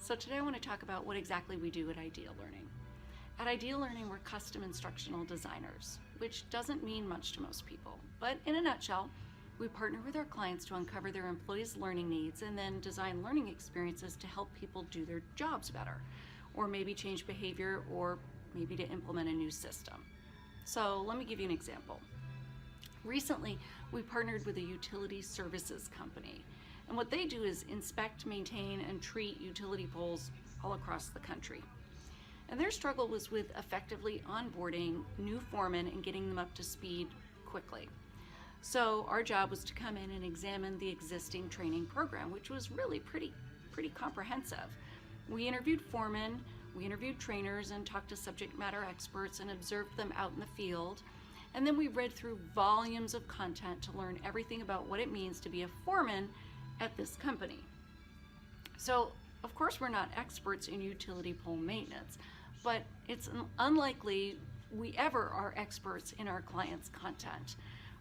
So today I want to talk about what exactly we do at Ideal Learning. At Ideal Learning, we're custom instructional designers, which doesn't mean much to most people. But in a nutshell, we partner with our clients to uncover their employees' learning needs and then design learning experiences to help people do their jobs better, or maybe change behavior, or maybe to implement a new system. So let me give you an example. Recently, we partnered with a utility services company. And what they do is inspect, maintain, and treat utility poles all across the country. And their struggle was with effectively onboarding new foremen and getting them up to speed quickly. So our job was to come in and examine the existing training program, which was really pretty comprehensive. We interviewed foremen, we interviewed trainers, and talked to subject matter experts and observed them out in the field. And then we read through volumes of content to learn everything about what it means to be a foreman at this company. So, of course, we're not experts in utility pole maintenance, but it's unlikely we ever are experts in our clients' content.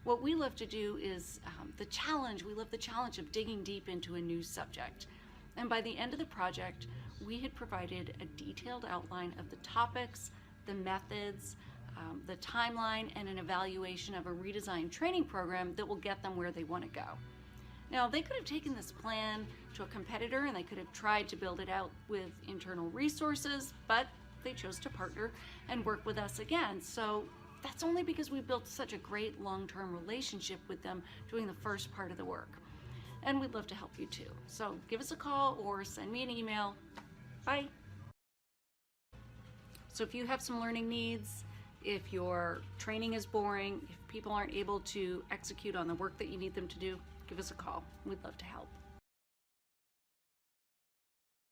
What we love to do is we love the challenge of digging deep into a new subject. And by the end of the project, we had provided a detailed outline of the topics, the methods, the timeline, and an evaluation of a redesigned training program that will get them where they want to go. Now, they could have taken this plan to a competitor and they could have tried to build it out with internal resources, but they chose to partner and work with us again. So that's only because we built such a great long-term relationship with them doing the first part of the work. And we'd love to help you too. So give us a call or send me an email. Bye. So if you have some learning needs, if your training is boring, if people aren't able to execute on the work that you need them to do, give us a call. We'd love to help.